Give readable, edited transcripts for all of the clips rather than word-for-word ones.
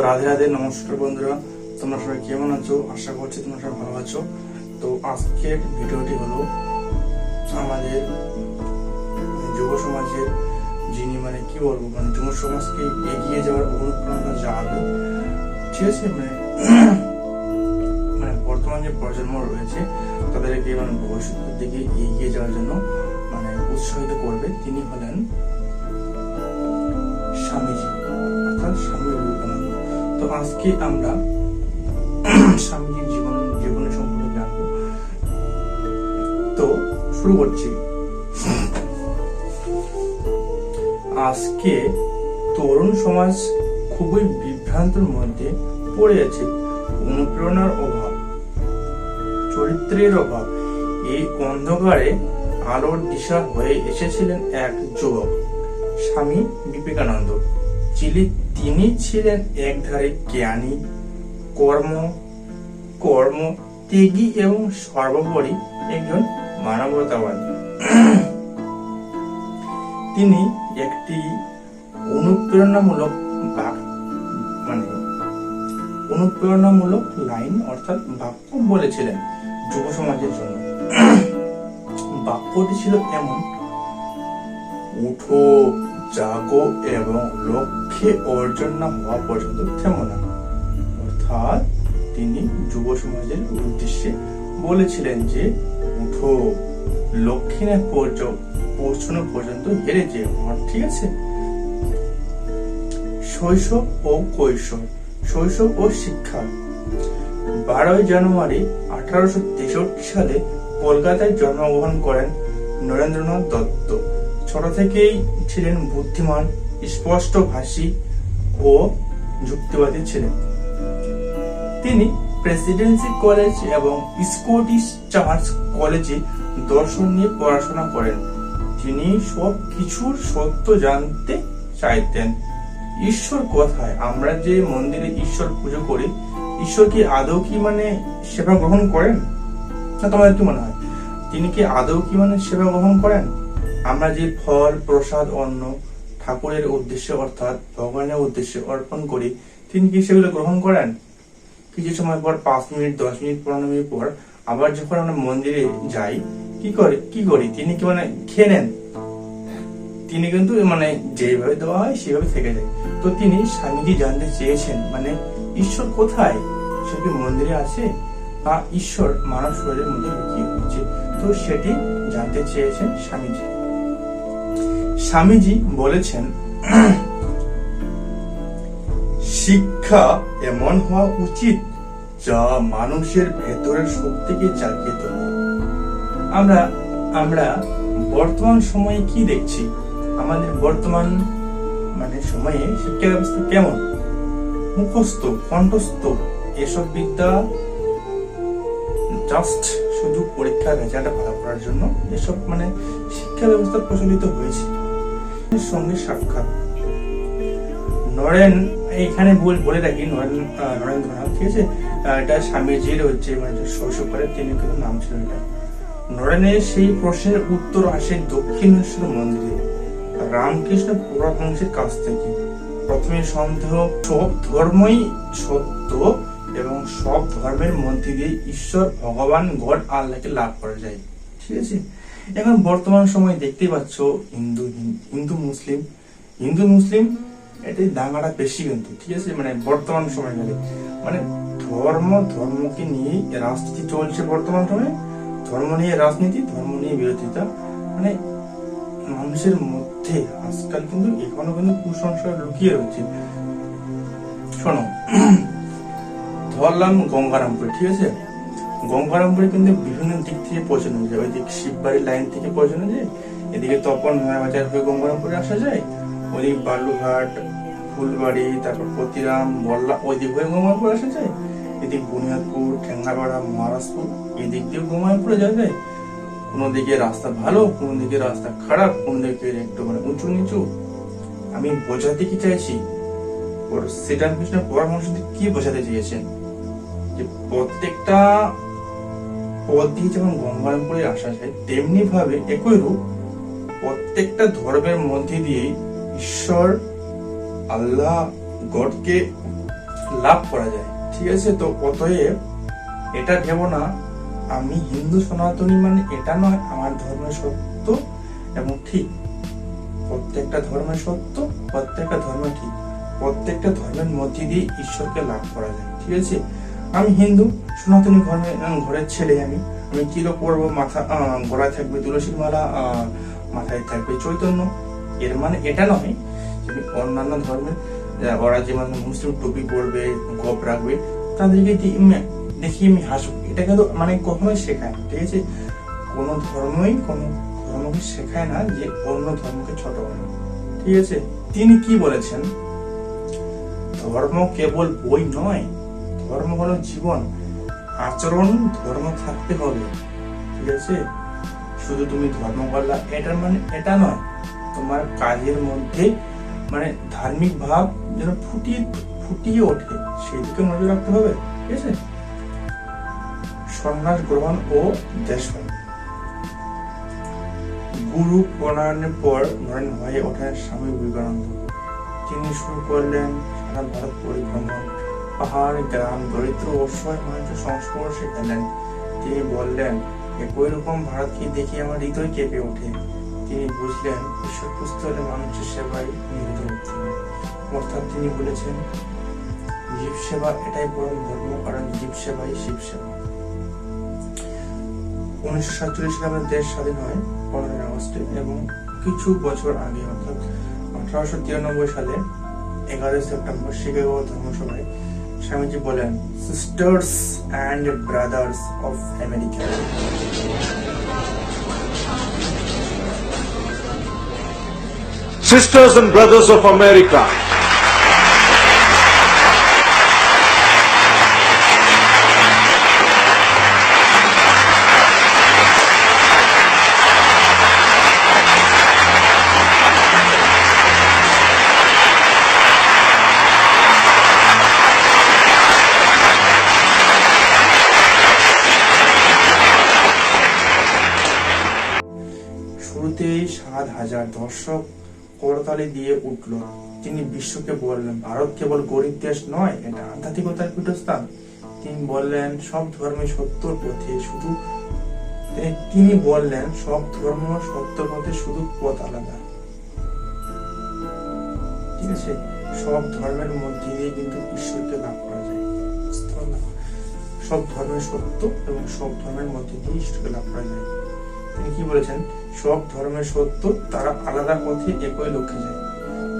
রাধে রাধে, নমস্কার বন্ধুরা। তোমরা সবাই কেমন আছো? আশা করছি তোমরা সবাই ভালো আছো। তো আজকের ভিডিওটি হলো আমাদের যুব সমাজের যিনি কি বলবো যুব সমাজকে এগিয়ে যাওয়ার অনুপ্রেরণা জাগাবে। ঠিক আছে, বর্তমান যে প্রজন্ম রয়েছে তাদেরকে ভবিষ্যতের দিকে এগিয়ে যাওয়ার জন্য উৎসাহিত করবে। তিনি হলেন স্বামীজি, অর্থাৎ স্বামী বিবেকানন্দ। তো আজকে আমরা স্বামীজির জীবনের সম্পর্কে জানবো। তো শুরু করছি। আজকে তরুণ সমাজ খুবই বিভ্রান্তের মধ্যে পড়ে আছে। অনুপ্রেরণার অভাব, চরিত্রের অভাব। এই অন্ধকারে আলোর দিশা হয়ে এসেছিলেন এক যুবক, স্বামী বিবেকানন্দ। তিনি ছিলেন একধারে জ্ঞানী, কর্ম ত্যাগী এবং সর্বোপরি একজন মানবতাবাদী। তিনি একটি অনুপ্রেরণামূলক লাইন অর্থাৎ বাক্য বলেছিলেন যুব সমাজের জন্য। বাক্যটি ছিল এমন: উঠো, জাগো এবং লক্ষ্যে অর্জন না হওয়া পর্যন্ত থেমো না। অর্থাৎ তিনি যুব সমাজের উদ্দেশ্যে বলেছিলেন যে উঠো, লক্ষ্যে না পৌঁছানো পর্যন্ত হেরে যেও না। ঠিক আছে। শৈশব ও কৈশোর, শৈশব ও শিক্ষা। 12 জানুয়ারি 1863 সালে কলকাতায় জন্মগ্রহণ করেন নরেন্দ্রনাথ দত্ত। ছোট থেকেই ছিলেন বুদ্ধিমান, স্পষ্টভাষী ও যুক্তিবাদী ছিলেন। তিনি প্রেসিডেন্সি কলেজ এবং স্কটিশ চার্চ কলেজে দর্শন নিয়ে পড়াশোনা করেন। তিনি সবকিছুর সত্য জানতে চাইতেন। ঈশ্বর কোথায়? আমরা যে মন্দিরে ঈশ্বর পুজো করি, ঈশ্বর কি আদৌ কি সেবা গ্রহণ করেন? না, তোমাদের কি মনে হয় তিনি কি আদৌ কি সেবা গ্রহণ করেন? আমরা যে ফল, প্রসাদ, অন্ন ঠাকুরের উদ্দেশ্যে অর্থাৎ ভগবানের উদ্দেশ্যে অর্পণ করি, তিনি কি সেগুলো গ্রহণ করেন? কিছু সময় পর 5 মিনিট, 10 মিনিট, 15 মিনিট পর আবার যখন আমরা মন্দিরে যাই, কি করি? তিনি কি খেয়ে নেন? তিনি কিন্তু যেভাবে দেওয়া হয় সেভাবে থেকে যায়। তো তিনি স্বামীজি জানতে চেয়েছেন ঈশ্বর কোথায়? ঈশ্বর কি মন্দিরে আছে বা ঈশ্বর মানব শরীরের মধ্যে লুকিয়ে রয়েছে? তো সেটি জানতে চেয়েছেন স্বামীজি। স্বামীজি বলেছেন, শিক্ষা এমন হওয়া উচিত যা মানুষের ভেতরের শক্তিকে জাগিয়ে তোলে। আমরা বর্তমান সময়ে কি দেখছি? আমাদের বর্তমান সময়ে শিক্ষা ব্যবস্থা কেমন? মুখস্থ, কণ্ঠস্থ এসব বিদ্যা, জাস্ট শুধু পরীক্ষার রেজাল্ট ভালো করার জন্য এসব শিক্ষা ব্যবস্থা প্রচলিত হয়েছে। সঙ্গে সাক্ষাৎ। এখানে বলে রাখি নরেন্দ্রনাথ, ঠিক আছে, এটা স্বামীজির শৈশবকালে তিনি কিন্তু নাম ছিল এটা। নরেনের সেই প্রশ্নের উত্তর আসে দক্ষিণেশ্বর মন্দিরে রামকৃষ্ণ পরমহংসের কাছ থেকে। প্রথমে সন্দেহ, সব ধর্মই সত্য এবং সব ধর্মের মধ্যে দিয়ে ঈশ্বর, ভগবান, গড, আল্লাহকে লাভ করা যায়। ঠিক আছে। এখন বর্তমান সময় দেখতেই পাচ্ছ হিন্দু মুসলিম এটাই দাঙ্গাটা বেশি কিন্তু। ঠিক আছে, বর্তমান সময় গেলে ধর্মকে নিয়ে রাজনীতি চলছে। বর্তমান সময়ে ধর্ম নিয়ে রাজনীতি, ধর্ম নিয়ে বিরোধিতা, মানুষের মধ্যে আজকাল কিন্তু এখনো কিন্তু কুসংস্কার লুকিয়ে রয়েছে। শোনো, ধরলাম গঙ্গারামপুরে। ঠিক আছে, গঙ্গারামপুরে কিন্তু বিভিন্ন দিক থেকে পৌঁছানো যায়। ওইদিক শিববাড়ির লাইন থেকে পৌঁছানো যায়, এদিকে তপন বাজার হয়ে গঙ্গারামপুরে আসা যায়, ওইদিক বালুঘাট, ফুলবাড়ি, তারপর প্রতিরাম, বল্লা, ওইদিক হয়ে গঙ্গারামপুর আসা যায়। এদিক বুনিয়াদপুর, ঠেঙ্গাপাড়া, মহারাজপুর, এদিক দিয়ে গঙ্গারামপুরে যাওয়া যায়। কোনো দিকে রাস্তা ভালো, কোনো দিকে রাস্তা খারাপ, কোন দিকে একটু উঁচু নিচু। আমি বোঝাতে কি চাইছি, শ্রীরামকৃষ্ণ পরমহংস কি বোঝাতে চেয়েছেন যে প্রত্যেকটা পথ দিয়ে যেমন গঙ্গারামপুরে আসা যায়, তেমনি ভাবে একই রূপ প্রত্যেকটা ধর্মের মধ্যে দিয়ে ঈশ্বর, আল্লাহ, গডকে লাভ করা যায়। ঠিক আছে, তো অতএব এটা ভেবো না আমি হিন্দু সনাতনী মানে এটা নয় আমার ধর্মের সত্য এবং ঠিক। প্রত্যেকটা ধর্মের সত্য, প্রত্যেকটা ধর্ম ঠিক, প্রত্যেকটা ধর্মের মধ্যে দিয়ে ঈশ্বরকে লাভ করা যায়। ঠিক আছে, আমি হিন্দু সনাতনী ঘরের ছেলে, আমি কিলো পরবো, মাথা গলায় থাকবে তুলসীর মালা, মাথায় থাকবে চৈতন্য। এর মানে এটা নয় যে অন্যান্য ধর্মের ওরা যেমন মুসলিম টুপি পরবে, গোপ রাখবে, তাদেরকে দেখি আমি হাসবো, এটা কিন্তু মানে কখনোই শেখায় না। ঠিক আছে, কোন ধর্মকে শেখায় না যে অন্য ধর্মকে ছোট বানানো। ঠিক আছে, তিনি কি বলেছেন, ধর্ম কেবল বই নয়, ধর্ম হলো জীবন, আচরণ ধর্ম থাকতে হবে। ঠিক আছে, শুধু তুমি ধর্ম করলা এটার মানে এটা নয়, তোমার কাজের মধ্যে মানে ধার্মিক ভাব যেন ফুটিয়ে ওঠে, সেই দিকে নজর রাখতে হবে। ঠিক আছে, সন্ন্যাস গ্রহণ ও দেশভাগ। গুরু প্রণয়নের পর নরেন হয়ে ওঠেন স্বামী বিবেকানন্দ। তিনি শুরু করলেন সারা ভারত পরিভ্রমণ, পাহাড় গ্রাম দরিদ্র অসহায় মানুষের সংস্পর্শে এলেন। তিনি বললেন, একই রকম ভারতকে দেখে আমার হৃদয় কেঁপে ওঠে। তিনি বুঝলেন ঈশ্বর খুঁজতে হলে মানুষের সেবায় নিহিত হতে হবে। অর্থাৎ তিনি বলেছেন জীব সেবা এটাই পরম ধর্ম, কারণ জীব সেবাই শিব সেবা। 1947 সালে আমাদের দেশ স্বাধীন হয় 15 আগস্টে, এবং কিছু বছর আগে অর্থাৎ 1893 সালে 11 সেপ্টেম্বর শিকাগো ধর্মসভায় স্বামীজি বলেন, sisters and brothers of America. Sisters and brothers of America. শুরুতেই 7,000 দর্শক করতালি দিয়ে উঠল। তিনি বিশ্বকে বললেন, ভারত কেবল গরিব দেশ নয়, এটা আধ্যাত্মিকতার পীঠস্থান। তিনি বললেন সব ধর্মে সত্যর পথে, শুধু তিনি বললেন সব ধর্ম সত্যর পথে, শুধু পথ আলাদা। ঠিক আছে, সব ধর্মের মধ্যে দিয়ে কিন্তু ঈশ্বরকে লাভ করা যায়। সব ধর্মের সত্য এবং সব ধর্মের মধ্যে দিয়ে ঈশ্বরকে লাভ করা যায়। তিনি কি বলেছেন, সব ধর্মের সত্য, তারা আলাদা পথে একই লক্ষ্যে যায়।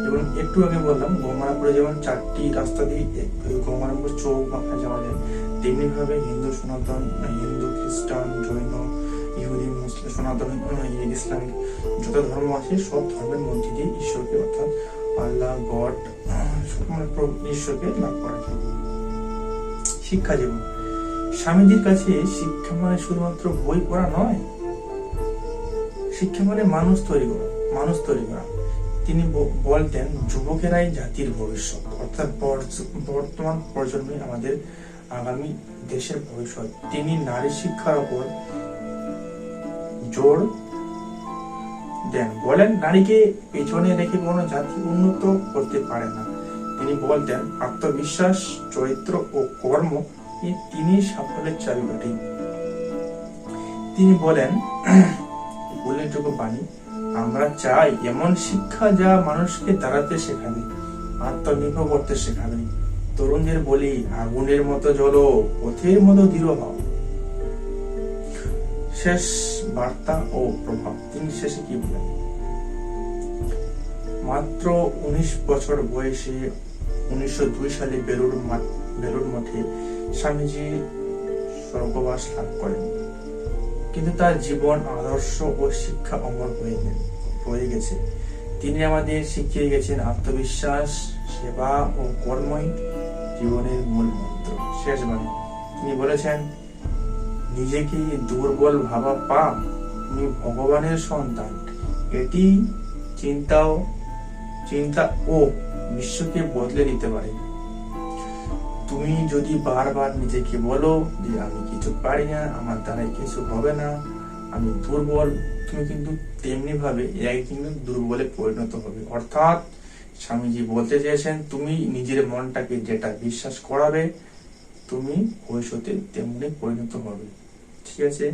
যেমন একটু আগে বললাম গঙ্গারামপুরে যেমন 4টি রাস্তা দিয়ে গঙ্গারামপুর চৌক মাথায় যাওয়া যায়, তেমনি ভাবে হিন্দু সনাতন, হিন্দু খ্রিস্টান জৈন ইহুদি মুসলিম সনাতন ইসলামিক যত ধর্ম আছে সব ধর্মের মধ্যে দিয়ে ঈশ্বরকে অর্থাৎ আল্লাহ গড ঈশ্বরকে লাভ করা যায়। শিক্ষা জীবন। স্বামীজির কাছে শিক্ষা মানে শুধুমাত্র বই পড়া নয়, শিক্ষা মানে মানুষ তৈরি করা। তিনি বলতেন যুবকেরাই জাতির ভবিষ্যৎ, অর্থাৎ বর্তমান প্রজন্মে আমাদের আগামী দেশের ভবিষ্যৎ। তিনি নারী শিক্ষার উপর জোর দেন, বলেন নারীকে পেছনে রেখে কোনো জাতি উন্নত করতে পারে না। তিনি বলতেন আত্মবিশ্বাস, চরিত্র ও কর্ম তিনি সাফল্যের চাবিকাঠি। তিনি বলেন উল্লেখযোগ্য বাণী, আমরা চাই এমন শিক্ষা যা মানুষকে দাঁড়াতে শেখাবে, আত্মনির্ভর করতে শেখাবে। তরুণদের বলি আগুনের মতো জ্বলো, পথের মতো দৃঢ় হও। শেষ বার্তা ও প্রভাব। তিনি শেষে কি বলেন, মাত্র 19 বছর বয়সে 1902 সালে বেলুড় মঠে স্বামীজি স্বর্গবাস লাভ করেন, কিন্তু তার জীবন আদর্শ ও শিক্ষা অমর হয়ে গেছে। তিনি আমাদের শিখিয়ে গেছেন আত্মবিশ্বাস, সেবা ও কর্মই জীবনের মূল মন্ত্র। শেষ বাণী। তিনি বলেছেন, নিজেকে দুর্বল ভাবা পাপ, তুমি ভগবানের সন্তান। এটি চিন্তা ও বিশ্বকে বদলে দিতে পারে। তুমি যদি বারবার নিজেকে বলো যে আমি কিছু পারি না, আমার দ্বারা কিছু হবে না, আমি দুর্বল, তুমি কিন্তু তেমনি ভাবে কিন্তু দুর্বলে পরিণত হবে। অর্থাৎ স্বামীজি বলতে চেয়েছেন, তুমি নিজের মনটাকে যেটা বিশ্বাস করাবে তুমি ভবিষ্যতে তেমনি পরিণত হবে। ঠিক আছে।